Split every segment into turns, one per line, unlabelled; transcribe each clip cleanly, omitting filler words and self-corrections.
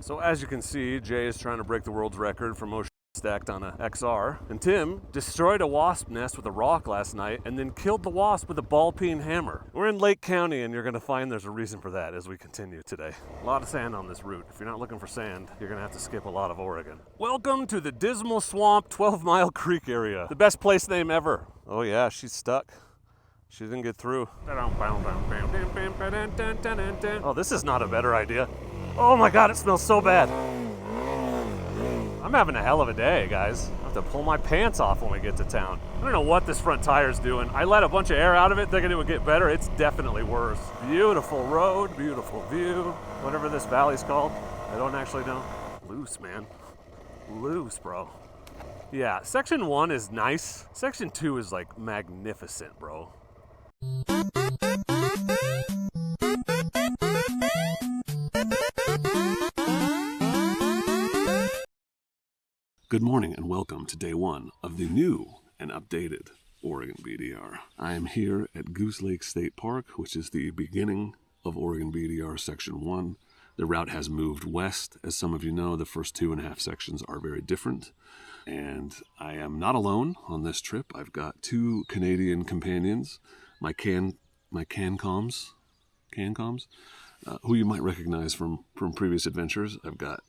So as you can see, Jay is trying to break the world's record for most stacked on a XR, and Tim destroyed a wasp nest with a rock last night and then killed the wasp with a ball-peen hammer. We're in Lake County, and you're gonna find there's a reason for that as we continue today. A lot of sand on this route. If you're not looking for sand, you're gonna have to skip a lot of Oregon. Welcome to the Dismal Swamp 12-Mile Creek area. The best place name ever. Oh yeah, she's stuck. She didn't get through. Oh, this is not a better idea. Oh my God, it smells so bad. I'm having a hell of a day, guys. I have to pull my pants off when we get to town. I don't know what this front tire's doing. I let a bunch of air out of it thinking it would get better. It's definitely worse. Beautiful road, beautiful view. Whatever this valley's called, I don't actually know. Loose, man. Loose, bro. Yeah, section 1 is nice. Section 2 is like magnificent, bro. Good morning and welcome to day 1 of the new and updated Oregon BDR. I am here at Goose Lake State Park, which is the beginning of Oregon BDR Section 1. The route has moved west. As some of you know, the first 2.5 sections are very different. And I am not alone on this trip. I've got 2 Canadian companions, my Cancoms, who you might recognize from previous adventures. I've got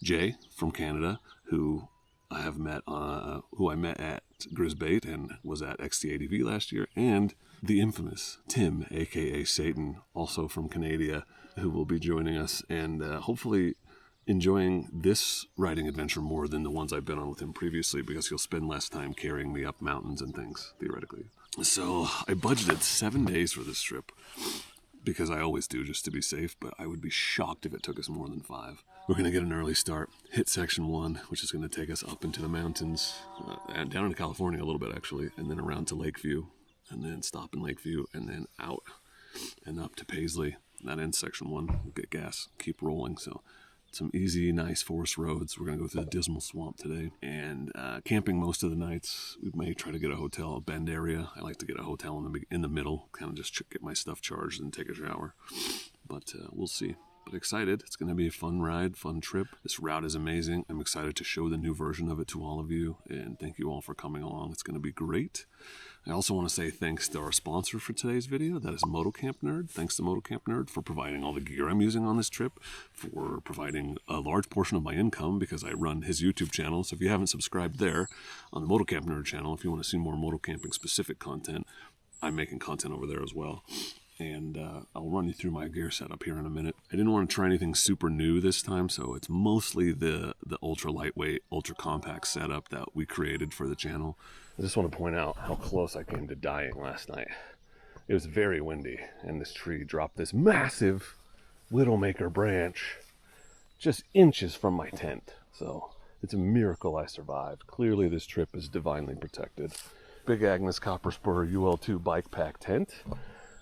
Jay from Canada, who I met at Grisbait and was at XT-ADV last year, and the infamous Tim, aka Satan, also from Canada, who will be joining us and hopefully enjoying this riding adventure more than the ones I've been on with him previously, because he'll spend less time carrying me up mountains and things, theoretically. So I budgeted 7 days for this trip, because I always do, just to be safe, but I would be shocked if it took us more than 5. We're going to get an early start, hit section 1, which is going to take us up into the mountains, and down into California a little bit actually, and then around to Lakeview, and then stop in Lakeview, and then out and up to Paisley. That ends section 1. We'll get gas, keep rolling. So some easy, nice forest roads. We're going to go through the Dismal Swamp today, and camping most of the nights. We may try to get a hotel, a Bend area. I like to get a hotel in the middle, kind of just get my stuff charged and take a shower. But we'll see. But excited. It's going to be a fun ride, fun trip. This route is amazing. I'm excited to show the new version of it to all of you, and thank you all for coming along. It's going to be great. I also want to say thanks to our sponsor for today's video. That is Motocamp Nerd. Thanks to Motocamp Nerd for providing all the gear I'm using on this trip, for providing a large portion of my income, because I run his YouTube channel. So if you haven't subscribed there on the Motocamp Nerd channel, if you want to see more motocamping specific content, I'm making content over there as well. And I'll run you through my gear setup here in a minute. I didn't want to try anything super new this time, so it's mostly the ultra lightweight, ultra compact setup that we created for the channel. I just want to point out how close I came to dying last night. It was very windy, and this tree dropped this massive Widowmaker branch just inches from my tent. So it's a miracle I survived. Clearly this trip is divinely protected. Big Agnes Copper Spur UL2 bike pack tent,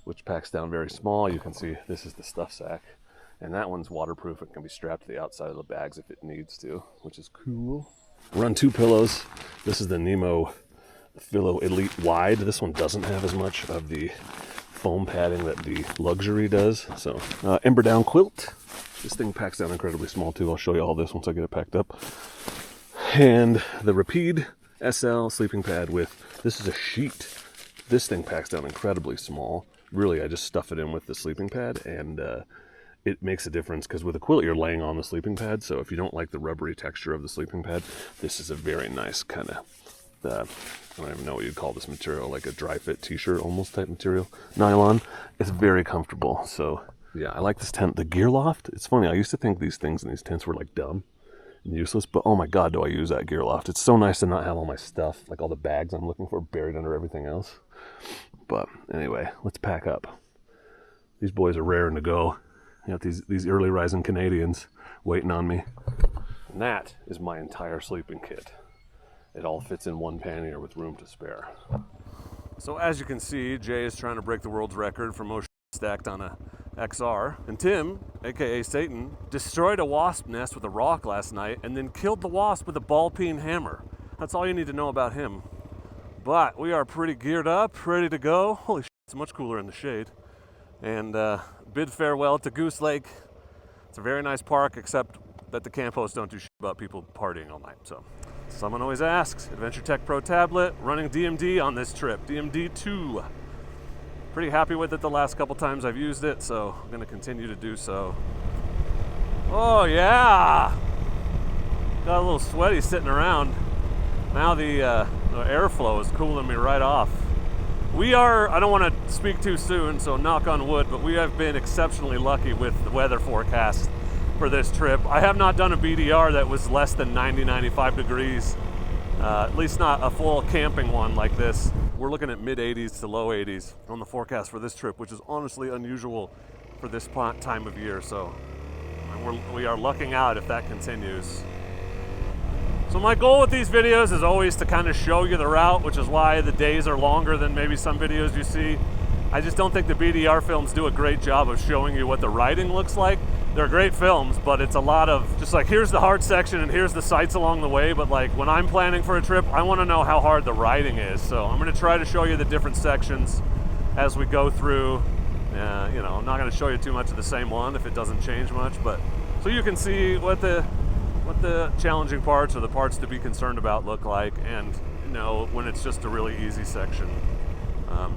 which packs down very small. You can see this is the stuff sack, and that one's waterproof. It can be strapped to the outside of the bags if it needs to, which is cool. Run 2 pillows. This is the Nemo Philo Elite Wide. This one doesn't have as much of the foam padding that the Luxury does. So Ember Down quilt. This thing packs down incredibly small too. I'll show you all this once I get it packed up. And the Rapide SL sleeping pad with, this is a sheet. This thing packs down incredibly small. Really, I just stuff it in with the sleeping pad, and it makes a difference, because with a quilt you're laying on the sleeping pad, so if you don't like the rubbery texture of the sleeping pad, this is a very nice kind of, I don't even know what you'd call this material, like a dry fit t-shirt almost type material. Nylon. It's very comfortable. So yeah, I like this tent. The gear loft, it's funny, I used to think these things in these tents were like dumb and useless, but oh my God, do I use that gear loft. It's so nice to not have all my stuff, like all the bags I'm looking for, buried under everything else. But anyway, let's pack up. These boys are raring to go. You got these early rising Canadians waiting on me. And that is my entire sleeping kit. It all fits in one pannier with room to spare. So as you can see, Jay is trying to break the world's record for most stacked on a XR. And Tim, aka Satan, destroyed a wasp nest with a rock last night and then killed the wasp with a ball-peen hammer. That's all you need to know about him. But we are pretty geared up, ready to go. Holy shit, it's much cooler in the shade. And bid farewell to Goose Lake. It's a very nice park, except that the camp hosts don't do shit about people partying all night. So someone always asks, Adventure Tech Pro tablet, running DMD on this trip, DMD 2. Pretty happy with it the last couple times I've used it, so I'm gonna continue to do so. Oh yeah! Got a little sweaty sitting around. Now the airflow is cooling me right off. We are, I don't want to speak too soon, so knock on wood, but we have been exceptionally lucky with the weather forecast for this trip. I have not done a BDR that was less than 90, 95 degrees, at least not a full camping one like this. We're looking at mid 80s to low 80s on the forecast for this trip, which is honestly unusual for this time of year, so we are lucking out if that continues. So my goal with these videos is always to kind of show you the route, which is why the days are longer than maybe some videos you see. I just don't think the BDR films do a great job of showing you what the riding looks like. They're great films, but it's a lot of just like, here's the hard section and here's the sights along the way. But like when I'm planning for a trip, I want to know how hard the riding is. So I'm going to try to show you the different sections as we go through. You know, I'm not going to show you too much of the same one if it doesn't change much, but so you can see what the challenging parts or the parts to be concerned about look like, and you know when it's just a really easy section.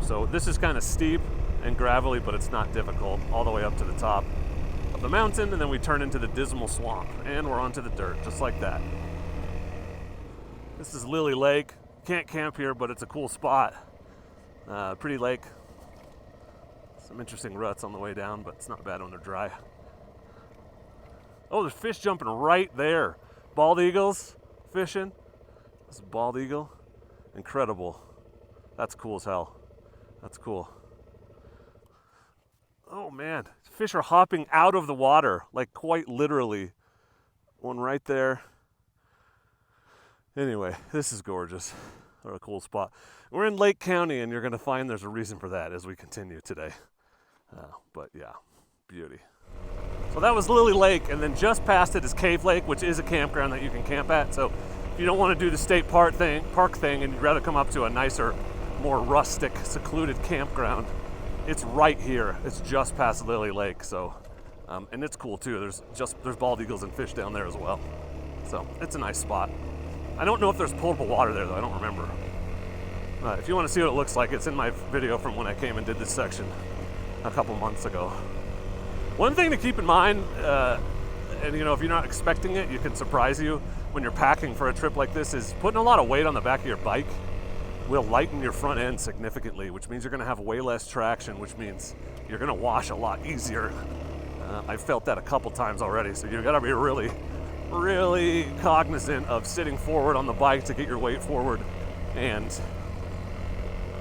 So this is kind of steep and gravelly, but it's not difficult all the way up to the top of the mountain, and then we turn into the dismal swamp and we're onto the dirt just like that. This is Lily Lake. Can't camp here, but it's a cool spot. Pretty lake. Some interesting ruts on the way down, but it's not bad when they're dry. Oh, there's fish jumping right there. Bald eagles fishing. This is a bald eagle. Incredible. That's cool as hell. That's cool. Oh man, fish are hopping out of the water, like quite literally. One right there. Anyway, this is gorgeous. What a cool spot. We're in Lake County, and you're going to find there's a reason for that as we continue today. But yeah, beauty. So that was Lily Lake, and then just past it is Cave Lake, which is a campground that you can camp at. So if you don't want to do the state park thing, and you'd rather come up to a nicer, more rustic, secluded campground, it's right here. It's just past Lily Lake. So, and it's cool too. There's bald eagles and fish down there as well. So it's a nice spot. I don't know if there's potable water there though. I don't remember. If you want to see what it looks like, it's in my video from when I came and did this section a couple months ago. One thing to keep in mind, and you know, if you're not expecting it, it can surprise you when you're packing for a trip like this, is putting a lot of weight on the back of your bike will lighten your front end significantly, which means you're going to have way less traction, which means you're going to wash a lot easier. I've felt that a couple times already, so you've got to be really, really cognizant of sitting forward on the bike to get your weight forward, and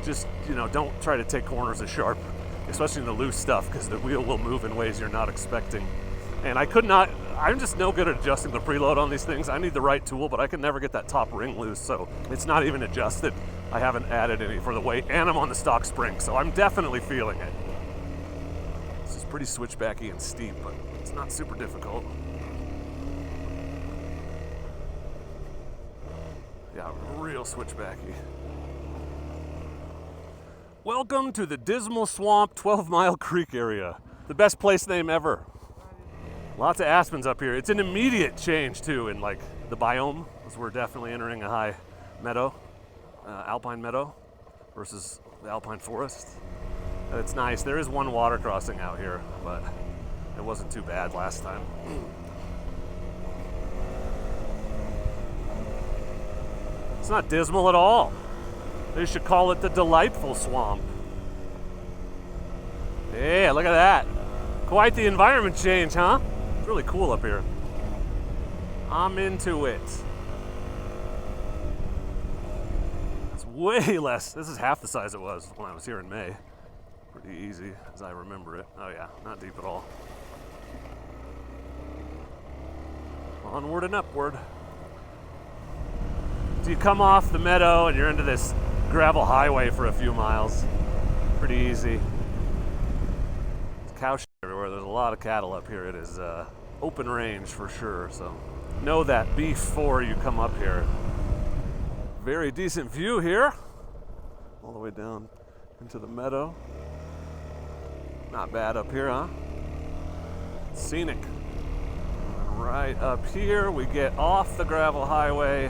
just, you know, don't try to take corners as sharp, especially in the loose stuff, because the wheel will move in ways you're not expecting. And I'm just no good at adjusting the preload on these things. I need the right tool, but I can never get that top ring loose, so it's not even adjusted. I haven't added any for the weight, and I'm on the stock spring, so I'm definitely feeling it. This is pretty switchbacky and steep, but it's not super difficult. Yeah, real switchbacky. Welcome to the Dismal Swamp 12 Mile Creek area. The best place name ever. Lots of aspens up here. It's an immediate change too in like the biome, as we're definitely entering a high meadow, alpine meadow versus the alpine forest. It's nice. There is one water crossing out here, but it wasn't too bad last time. It's not dismal at all. They should call it the Delightful Swamp. Yeah, look at that. Quite the environment change, huh? It's really cool up here. I'm into it. It's way less. This is half the size it was when I was here in May. Pretty easy as I remember it. Oh yeah, not deep at all. Onward and upward. So you come off the meadow and you're into this gravel highway for a few miles. Pretty easy. There's cow shit everywhere. There's a lot of cattle up here. It is open range for sure. So know that before you come up here. Very decent view here. All the way down into the meadow. Not bad up here, huh? Scenic. Right up here, we get off the gravel highway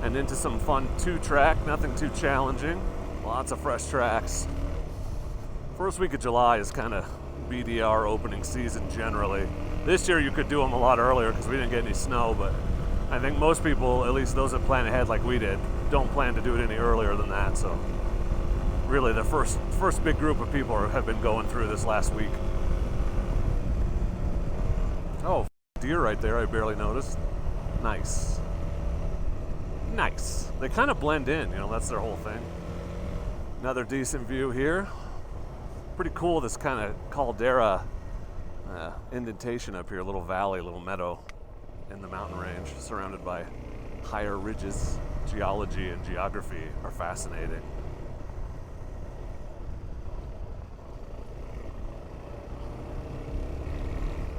and into some fun 2-track, nothing too challenging. Lots of fresh tracks. First week of July is kind of BDR opening season generally. This year you could do them a lot earlier because we didn't get any snow, but I think most people, at least those that plan ahead like we did, don't plan to do it any earlier than that. So really the first big group of people have been going through this last week. Oh, deer right there, I barely noticed. Nice. Nice. They kind of blend in, you know, that's their whole thing. Another decent view here. Pretty cool, this kind of caldera indentation up here, a little valley, a little meadow in the mountain range, surrounded by higher ridges. Geology and geography are fascinating.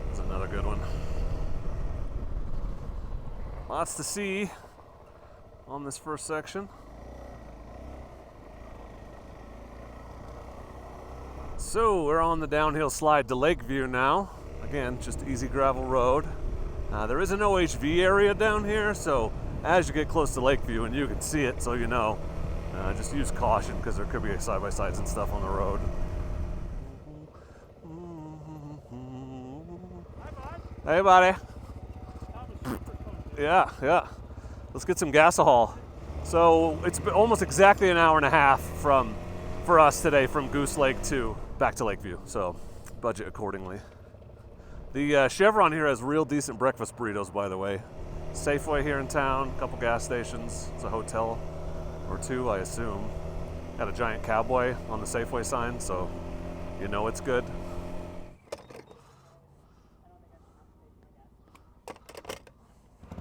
That's another good one. Lots to see on this first section. So we're on the downhill slide to Lakeview now. Again, just easy gravel road. There is an OHV area down here, so as you get close to Lakeview, and you can see it, so you know, just use caution because there could be side-by-sides and stuff on the road. Hey, buddy. Yeah. Let's get some gasohol. So it's been almost exactly an hour and a half for us today from Goose Lake back to Lakeview, so budget accordingly. The Chevron here has real decent breakfast burritos, by the way. Safeway here in town, a couple gas stations, it's a hotel or two, I assume. Got a giant cowboy on the Safeway sign, so you know it's good.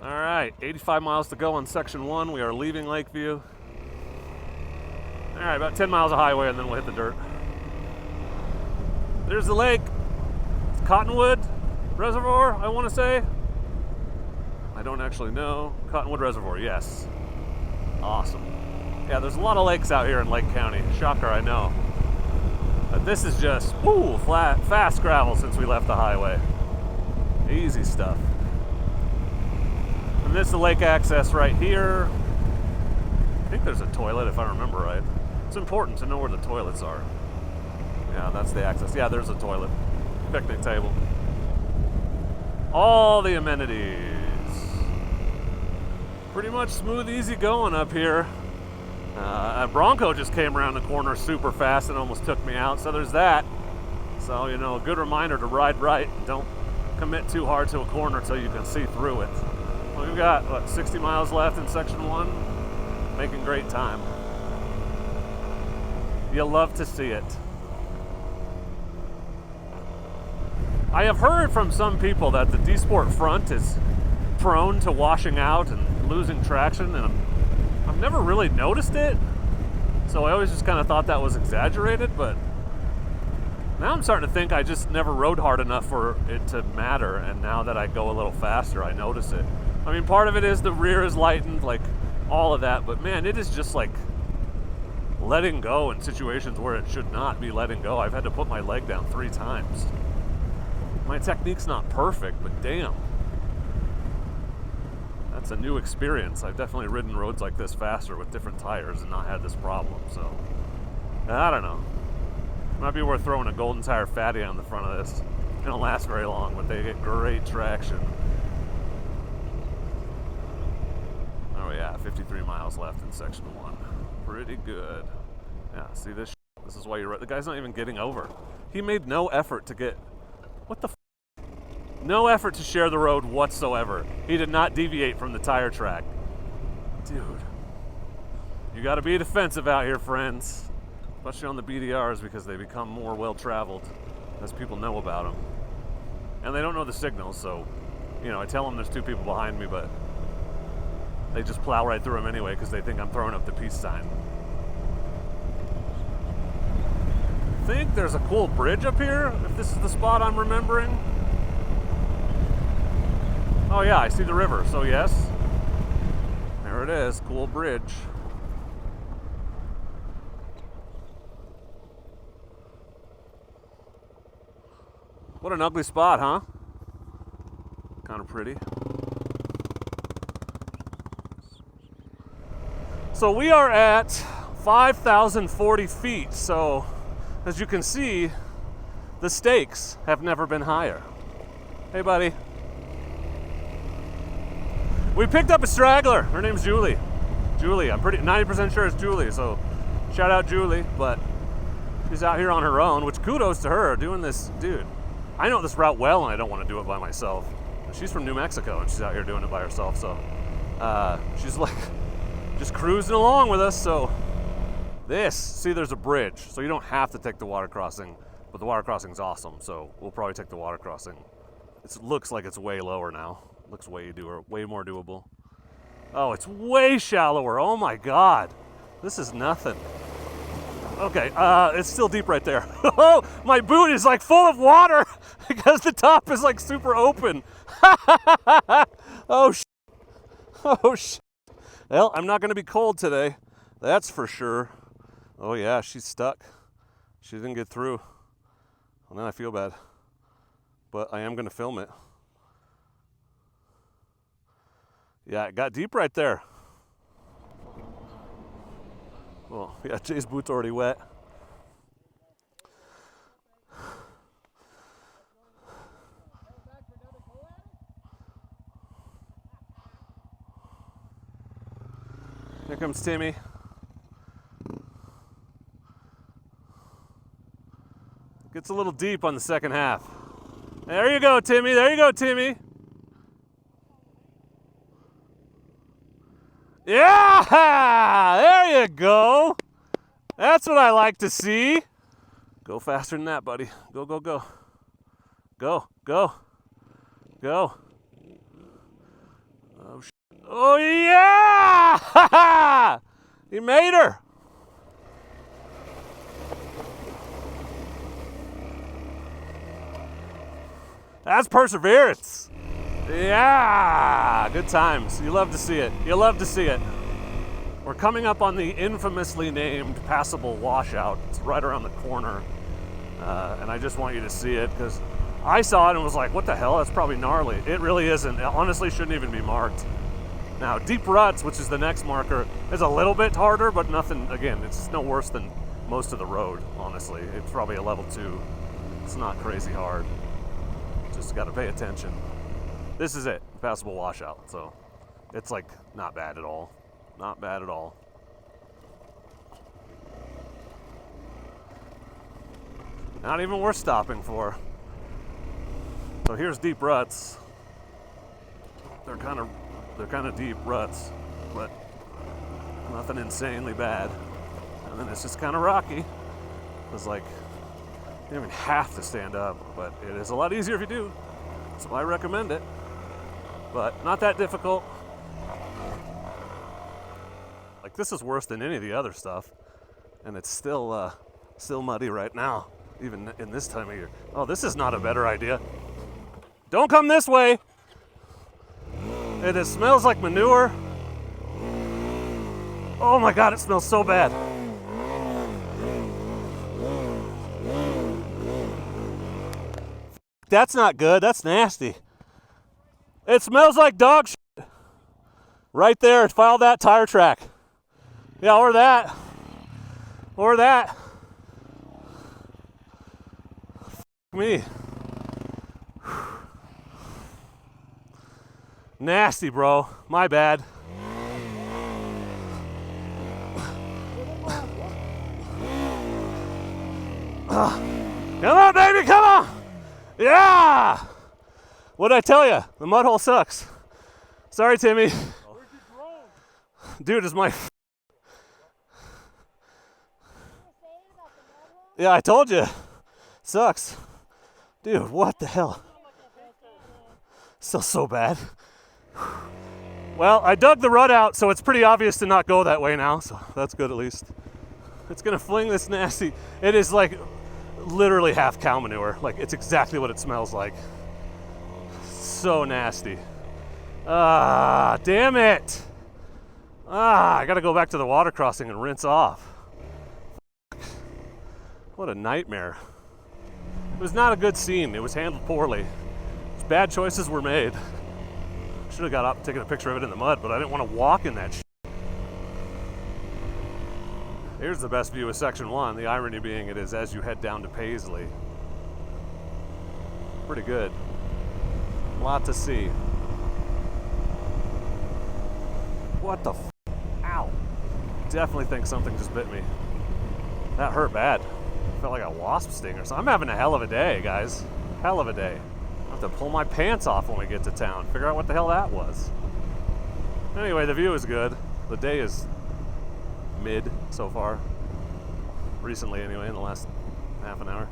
All right, 85 miles to go on section 1. We are leaving Lakeview. All right, about 10 miles of highway and then we'll hit the dirt. There's the lake. It's Cottonwood Reservoir, I want to say. I don't actually know. Cottonwood Reservoir, yes. Awesome. Yeah, there's a lot of lakes out here in Lake County. Shocker, I know. But this is just, flat, fast gravel since we left the highway. Easy stuff. And this is the lake access right here. I think there's a toilet if I remember right. It's important to know where the toilets are. Yeah, that's the access. Yeah, there's a toilet. Picnic table. All the amenities. Pretty much smooth, easy going up here. A Bronco just came around the corner super fast and almost took me out, so there's that. So, you know, a good reminder to ride right. Don't commit too hard to a corner until you can see through it. Well, we've got, 60 miles left in section 1. Making great time. You'll love to see it. I have heard from some people that the D-Sport front is prone to washing out and losing traction, and I've never really noticed it. So I always just kind of thought that was exaggerated, but now I'm starting to think I just never rode hard enough for it to matter, and now that I go a little faster, I notice it. I mean, part of it is the rear is lightened, like all of that, but man, it is just like letting go in situations where it should not be letting go. I've had to put my leg down 3 times. My technique's not perfect, but damn. That's a new experience. I've definitely ridden roads like this faster with different tires and not had this problem, so I don't know. Might be worth throwing a Golden Tire Fatty on the front of this. They don't last very long, but they get great traction. Oh yeah, 53 miles left in section 1. Pretty good. Yeah, see this? This is why you're right. The guy's not even getting over. He made no effort to get... What the f***? No effort to share the road whatsoever. He did not deviate from the tire track. Dude. You gotta be defensive out here, friends. Especially on the BDRs, because they become more well-traveled as people know about them. And they don't know the signals, so, you know, I tell them there's 2 people behind me, but they just plow right through them anyway because they think I'm throwing up the peace sign. I think there's a cool bridge up here, if this is the spot I'm remembering. Oh yeah, I see the river, so yes. There it is, cool bridge. What an ugly spot, huh? Kind of pretty. So we are at 5,040 feet. So as you can see, the stakes have never been higher. Hey, buddy. We picked up a straggler. Her name's Julie. Julie, I'm pretty 90% sure it's Julie. So shout out Julie, but she's out here on her own, which kudos to her doing this. Dude, I know this route well and I don't want to do it by myself. She's from New Mexico and she's out here doing it by herself. So she's like just cruising along with us. So see, there's a bridge, so you don't have to take the water crossing, but the water crossing's awesome. So we'll probably take the water crossing. It looks like it's way lower now. Looks way more doable. Oh, it's way shallower. Oh my God, this is nothing. Okay, it's still deep right there. Oh, my boot is like full of water because the top is like super open. Oh, oh, well, I'm not gonna be cold today. That's for sure. Oh yeah, she's stuck. She didn't get through. Well, now I feel bad, but I am gonna film it. Yeah, it got deep right there. Well, yeah, Jay's boot's already wet. Here comes Timmy. Gets a little deep on the second half. There you go, Timmy. There you go, Timmy. Yeah! There you go. That's what I like to see. Go faster than that, buddy. Go, go, go. Go, go. Go. Oh, oh yeah! You made her. That's perseverance. Yeah, good times. You love to see it. You love to see it. We're coming up on the infamously named passable washout. It's right around the corner. And I just want you to see it because I saw it and was like, what the hell? That's probably gnarly. It really isn't. It honestly shouldn't even be marked. Now, deep ruts, which is the next marker, is a little bit harder, but nothing, again, it's no worse than most of the road, honestly. It's probably a level 2. It's not crazy hard. Just got to pay attention. This is it, passable washout. So it's like not bad at all. Not bad at all. Not even worth stopping for. So here's deep ruts. They're kind of deep ruts, but nothing insanely bad. And then it's just kind of rocky. It's like you don't even have to stand up, but it is a lot easier if you do. So I recommend it, but not that difficult. Like this is worse than any of the other stuff, and it's still muddy right now, even in this time of year. Oh, this is not a better idea. Don't come this way. It smells like manure. Oh my God, it smells so bad. That's not good. That's nasty. It smells like dog shit. Right there. Follow that tire track. Yeah, or that. Or that. Me. Nasty, bro. My bad. Come on, baby. Come on. Yeah! What'd I tell you? The mud hole sucks. Sorry, Timmy. Where's your drone? Dude, it's my... Yeah, I told you. Sucks. Dude, what the hell? Still so bad. Well, I dug the rut out, so it's pretty obvious to not go that way now, so that's good at least. It's gonna fling this nasty... It is like... literally half cow manure. Like it's exactly what it smells like. So nasty. Ah, damn it. I gotta go back to the water crossing and rinse off. What a nightmare. It was not a good scene. It was handled poorly. Bad choices were made. Should have got up, taken a picture of it in the mud, but I didn't want to walk in that shit. Here's the best view of Section 1, the irony being it is as you head down to Paisley. Pretty good. A lot to see. What the f? Ow. Definitely think something just bit me. That hurt bad. Felt like a wasp sting or something. I'm having a hell of a day, guys. Hell of a day. I'll have to pull my pants off when we get to town. Figure out what the hell that was. Anyway, the view is good. The day is mid so far. Recently, anyway, in the last half an hour.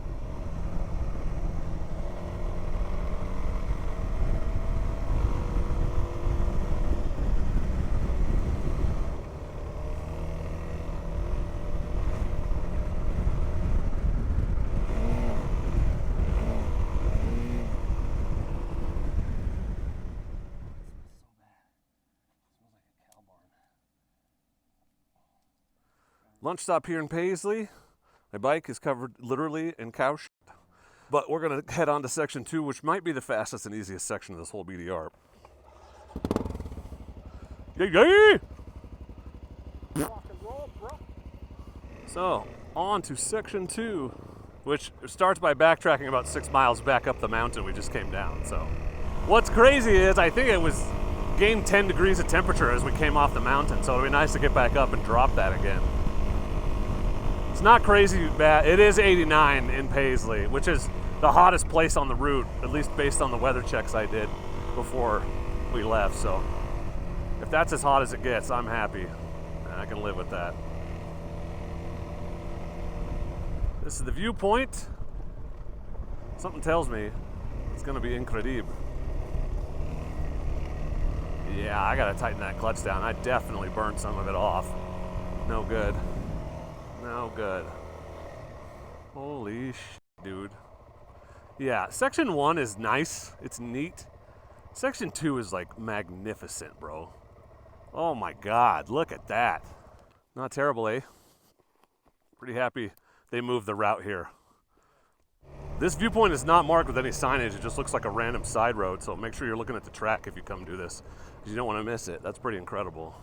Lunch stop here in Paisley. My bike is covered literally in cow shit. But we're gonna head on to Section 2, which might be the fastest and easiest section of this whole BDR. Yay! So, on to Section 2, which starts by backtracking about 6 miles back up the mountain we just came down. So, what's crazy is I think it was gained 10 degrees of temperature as we came off the mountain, so it'll be nice to get back up and drop that again. It's not crazy bad. It is 89 in Paisley, which is the hottest place on the route, at least based on the weather checks I did before we left. So if that's as hot as it gets, I'm happy. I can live with that. This is the viewpoint. Something tells me it's gonna be incredible. Yeah, I gotta tighten that clutch down. I definitely burned some of it off. No good. No good. Holy shit, dude. Yeah, Section 1 is nice. It's neat. Section 2 is like magnificent, bro. Oh my God, look at that. Not terrible, eh? Pretty happy they moved the route here. This viewpoint is not marked with any signage. It just looks like a random side road, so make sure you're looking at the track if you come do this, because you don't want to miss it. That's pretty incredible.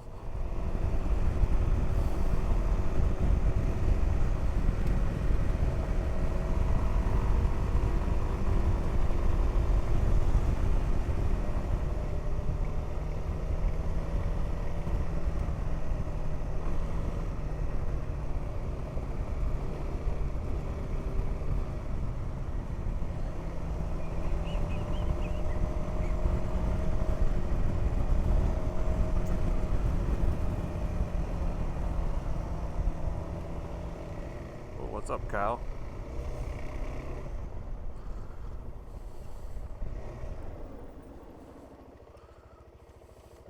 What's up, cow?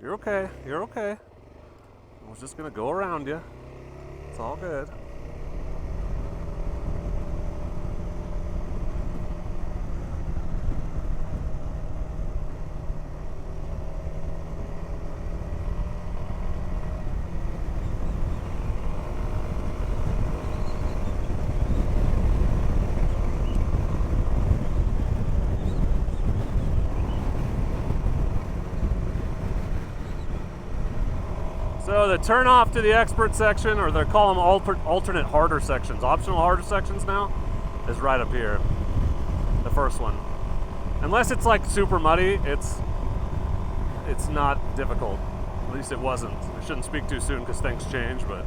You're okay. You're okay. I was just gonna go around you. It's all good. So the turn off to the expert section, or they call them alternate harder sections, optional harder sections now, is right up here. The first one. Unless it's like super muddy, it's not difficult. At least it wasn't. I shouldn't speak too soon because things change, but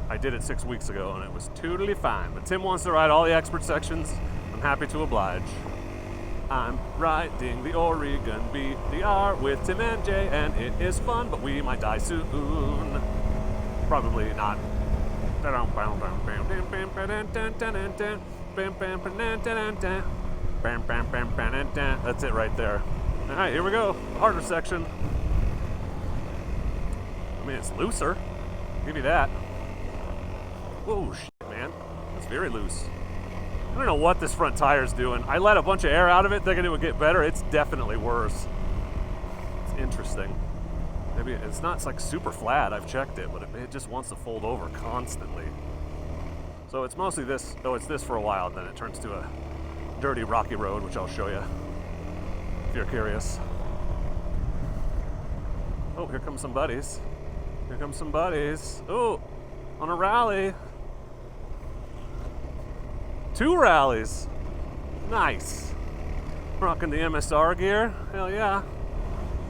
I did it 6 weeks ago and it was totally fine. But Tim wants to ride all the expert sections. I'm happy to oblige. I'm riding the Oregon BDR with Tim and Jay, and it is fun, but we might die soon. Probably not. That's it right there. All right, here we go. Harder section. I mean, it's looser. I'll give you that. Whoa, shit, man. That's very loose. I don't know what this front tire's doing. I let a bunch of air out of it thinking it would get better. It's definitely worse. It's interesting. Maybe it's not like super flat. I've checked it, but it just wants to fold over constantly. So it's mostly this. Oh, it's this for a while, then it turns to a dirty rocky road, which I'll show you if you're curious. Oh, here come some buddies. Here come some buddies. Oh, on a rally. 2 rallies. Nice. Rocking the MSR gear. Hell yeah.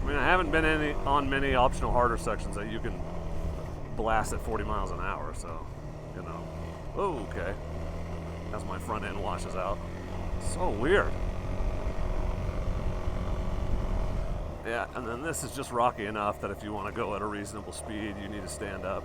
I mean, I haven't been on many optional harder sections that you can blast at 40 miles an hour, so, you know. Oh, okay. As my front end washes out. So weird. Yeah, and then this is just rocky enough that if you want to go at a reasonable speed, you need to stand up.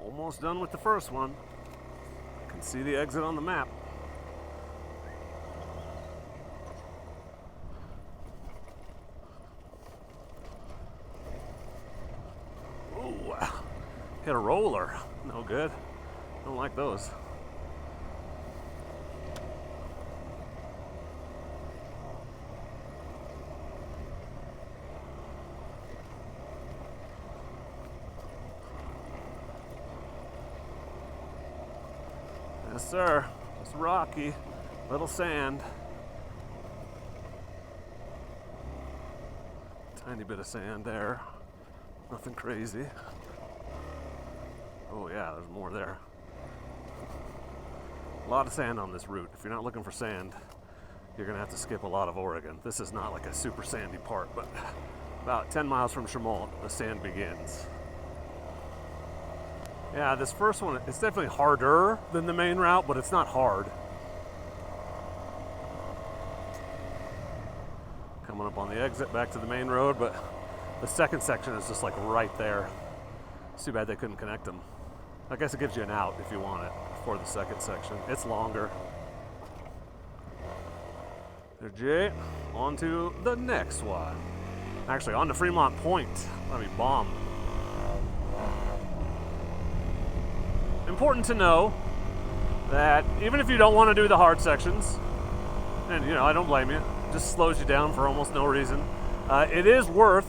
Almost done with the first one. I can see the exit on the map. Ooh, hit a roller. No good. Don't like those. Yes, sir. It's rocky. Little sand. Tiny bit of sand there. Nothing crazy. Oh yeah, there's more there. A lot of sand on this route. If you're not looking for sand, you're gonna have to skip a lot of Oregon. This is not like a super sandy part, but about 10 miles from Chemult, the sand begins. Yeah, this first one, it's definitely harder than the main route, but it's not hard. Coming up on the exit back to the main road, but the second section is just like right there. It's too bad they couldn't connect them. I guess it gives you an out if you want it for the second section. It's longer. There, Jay. On to the next one. Actually, on to Fremont Point. That'd be bomb. Important to know that even if you don't want to do the hard sections, and you know, I don't blame you, it just slows you down for almost no reason, it is worth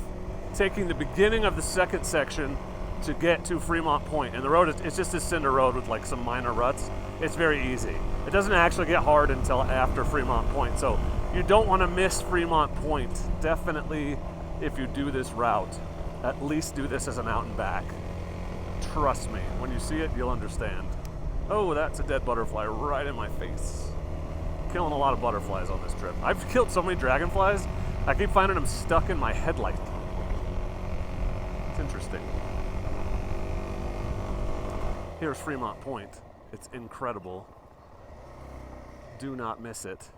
taking the beginning of the second section to get to Fremont Point. And the road, it's just a cinder road with like some minor ruts. It's very easy. It doesn't actually get hard until after Fremont Point. So you don't want to miss Fremont Point. Definitely, if you do this route, at least do this as an out and back. Trust me, when you see it, you'll understand. Oh, that's a dead butterfly right in my face. Killing a lot of butterflies on this trip. I've killed so many dragonflies, I keep finding them stuck in my headlight. It's interesting. Here's Fremont Point. It's incredible. Do not miss it.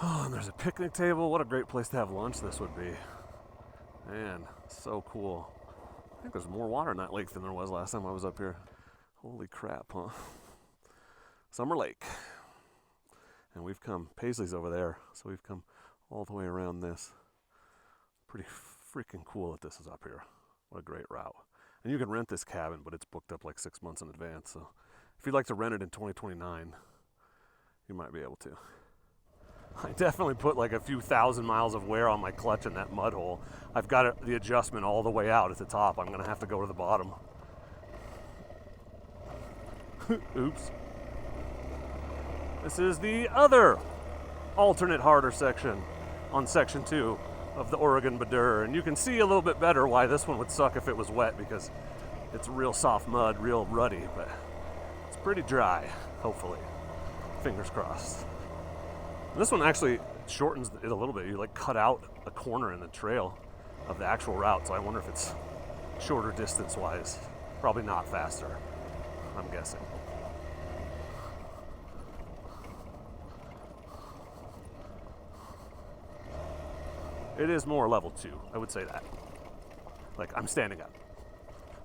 Oh, and there's a picnic table. What a great place to have lunch this would be. Man, so cool. I think there's more water in that lake than there was last time I was up here. Holy crap, huh? Summer Lake. And we've come, Paisley's over there, so we've come all the way around this. Pretty freaking cool that this is up here. What a great route. And you can rent this cabin, but it's booked up like 6 months in advance. So if you'd like to rent it in 2029, you might be able to. I definitely put like a few thousand miles of wear on my clutch in that mud hole. I've got the adjustment all the way out at the top. I'm gonna have to go to the bottom. Oops. This is the other alternate harder section on section 2 of the Oregon BDR. And you can see a little bit better why this one would suck if it was wet, because it's real soft mud, real ruddy, but it's pretty dry, hopefully. Fingers crossed. This one actually shortens it a little bit. You like cut out a corner in the trail of the actual route, so I wonder if it's shorter distance-wise. Probably not faster, I'm guessing. It is more level 2, I would say that. Like, I'm standing up.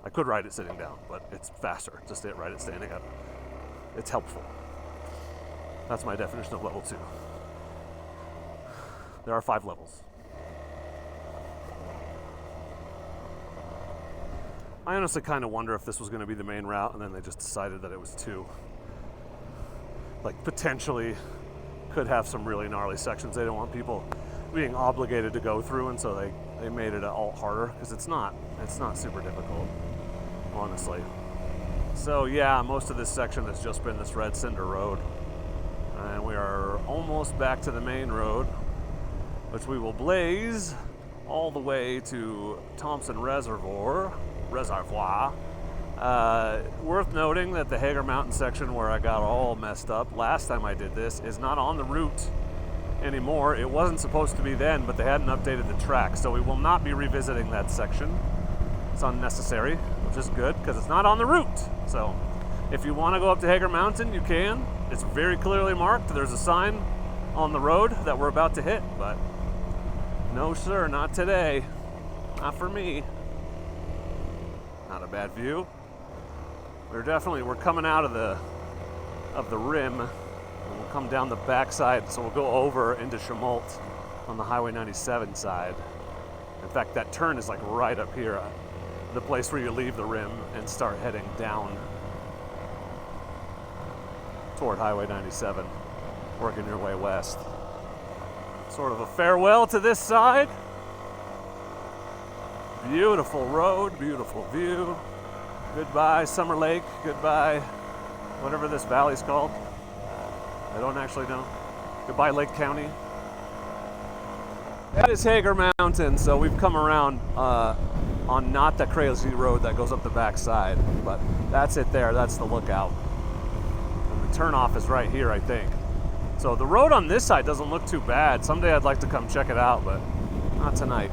I could ride it sitting down, but it's faster to ride it standing up. it's helpful. That's my definition of level 2. There are 5 levels. I honestly kind of wonder if this was going to be the main route and then they just decided that it was 2. Like, potentially could have some really gnarly sections they don't want people being obligated to go through, and so they made it all harder, because it's not super difficult, honestly. So yeah, most of this section has just been this red cinder road, and we are almost back to the main road, which we will blaze all the way to Thompson Reservoir. Worth noting that the Hager Mountain section where I got all messed up last time I did this is not on the route anymore. It wasn't supposed to be then, but they hadn't updated the track, so we will not be revisiting that section. It's unnecessary, which is good because it's not on the route. So if you want to go up to Hager Mountain, you can. It's very clearly marked. There's a sign on the road that we're about to hit, but no sir, not today. Not for me. Not a bad view. We're coming out of the rim, and we'll come down the backside, so we'll go over into Chemult on the Highway 97 side. In fact, that turn is like right up here, the place where you leave the rim and start heading down toward Highway 97, working your way west. Sort of a farewell to this side. Beautiful road, beautiful view. Goodbye, Summer Lake. Goodbye, whatever this valley's called. I don't actually know. Goodbye, Lake County. That is Hager Mountain, so we've come around on not the crazy road that goes up the back side, but that's it there. That's the lookout. And the turnoff is right here, I think. So the road on this side doesn't look too bad. Someday I'd like to come check it out, but not tonight.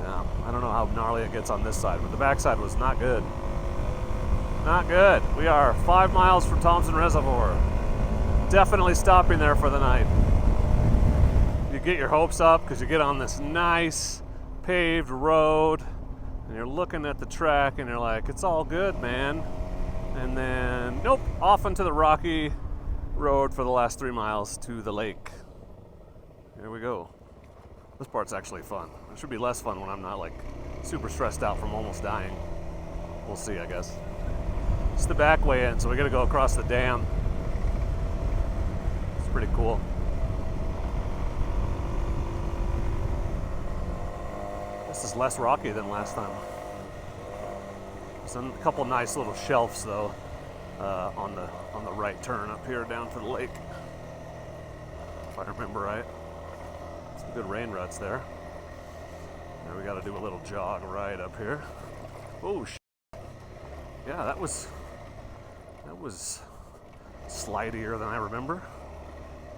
No, I don't know how gnarly it gets on this side, but the back side was not good. Not good. We are 5 miles from Thompson Reservoir. Definitely stopping there for the night. You get your hopes up because you get on this nice paved road and you're looking at the track and you're like, it's all good, man. And then, nope, off into the rocky road for the last 3 miles to the lake. Here we go. This part's actually fun. It should be less fun when I'm not like super stressed out from almost dying. We'll see, I guess. It's the back way in, so we gotta go across the dam. It's pretty cool. This is less rocky than last time. There's a couple nice little shelves though on the right turn up here down to the lake, if I remember right. Some good rain ruts there. Now we got to do a little jog right up here. Oh, yeah, that was slidier than I remember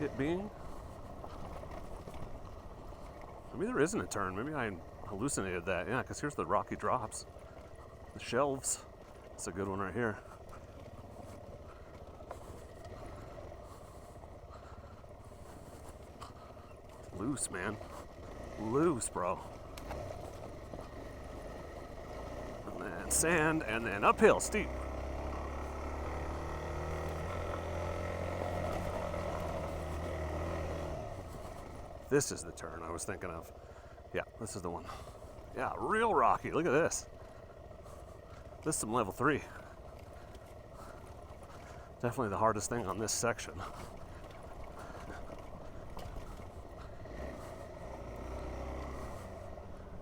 it being. Maybe there isn't a turn. Maybe I hallucinated that. Yeah, because here's the rocky drops. The shelves. That's a good one right here. Loose, man. Loose, bro. And then sand, and then uphill, steep. This is the turn I was thinking of. Yeah, this is the one. Yeah, real rocky. Look at this. This is some level 3. Definitely the hardest thing on this section.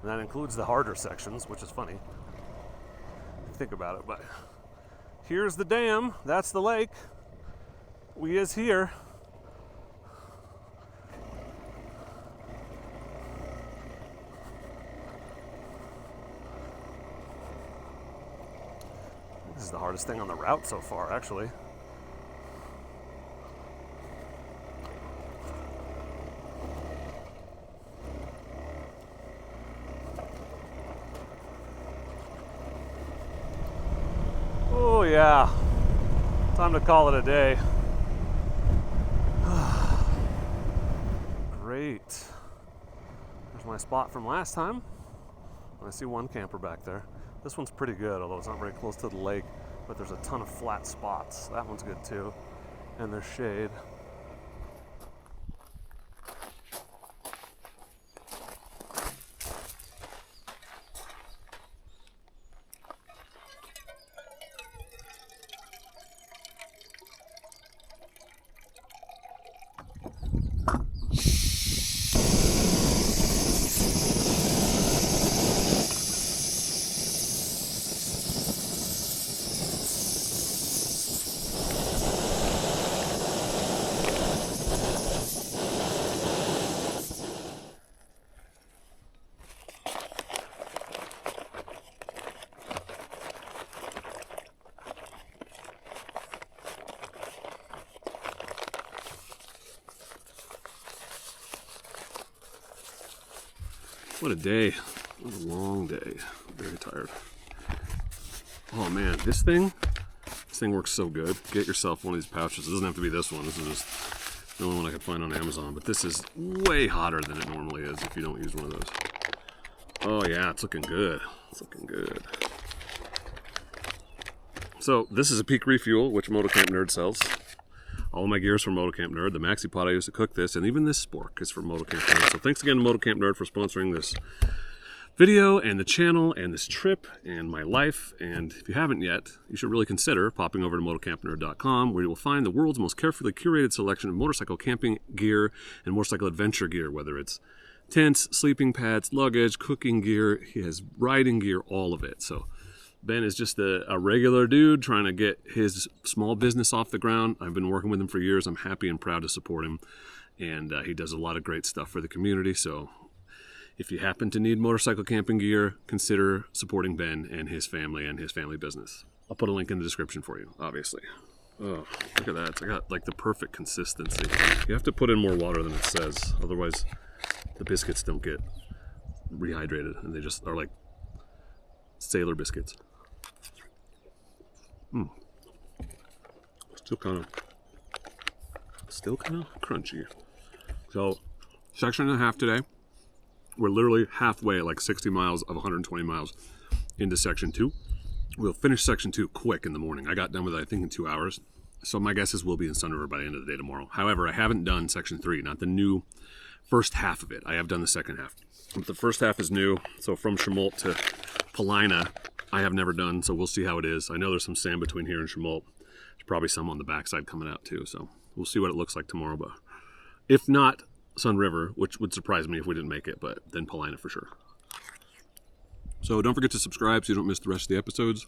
And that includes the harder sections, which is funny. Think about it, but here's the dam. That's the lake. We is here. This is the hardest thing on the route so far, actually. Oh yeah, time to call it a day. Great. There's my spot from last time. I see one camper back there. This one's pretty good, although it's not very close to the lake. but there's a ton of flat spots. That one's good too. And there's shade. What a day. What a long day. I'm very tired. Oh man, this thing works so good. Get yourself one of these pouches. It doesn't have to be this one. This is just the only one I could find on Amazon, but this is way hotter than it normally is if you don't use one of those. Oh yeah, it's looking good. It's looking good. So this is a Peak Refuel, which Motocamp Nerd sells. All of my gear is from Motocamp Nerd. The Maxi Pot I used to cook this, and even this spork is from Motocamp Nerd. So thanks again to Motocamp Nerd for sponsoring this video and the channel and this trip and my life. And if you haven't yet, you should really consider popping over to motocampnerd.com, where you will find the world's most carefully curated selection of motorcycle camping gear and motorcycle adventure gear, whether it's tents, sleeping pads, luggage, cooking gear. He has riding gear, all of it. So Ben is just a regular dude trying to get his small business off the ground. I've been working with him for years. I'm happy and proud to support him. And he does a lot of great stuff for the community. So if you happen to need motorcycle camping gear, consider supporting Ben and his family business. I'll put a link in the description for you, obviously. Oh, look at that. It's got like the perfect consistency. You have to put in more water than it says. Otherwise, the biscuits don't get rehydrated. And they just are like sailor biscuits. Still kind of crunchy. So, section and a half today. We're literally halfway at like 60 miles of 120 miles into section 2. We'll finish section 2 quick in the morning. I got done with it, I think, in 2 hours. So my guess is we'll be in Sun River by the end of the day tomorrow. However, I haven't done section 3, not the new first half of it. I have done the second half. But the first half is new. So from Chemult to Paulina, I have never done, so we'll see how it is. I know there's some sand between here and Chemult. There's probably some on the backside coming out too, so we'll see what it looks like tomorrow. But if not Sun River, which would surprise me if we didn't make it, but then Paulina for sure. So don't forget to subscribe so you don't miss the rest of the episodes.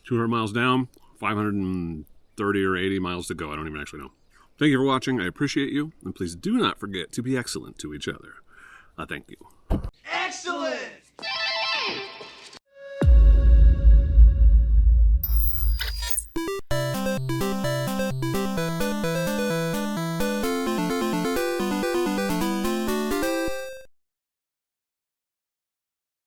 200 miles down, 530 or 80 miles to go. I don't even actually know. Thank you for watching. I appreciate you. And please do not forget to be excellent to each other. Thank you.
Excellent!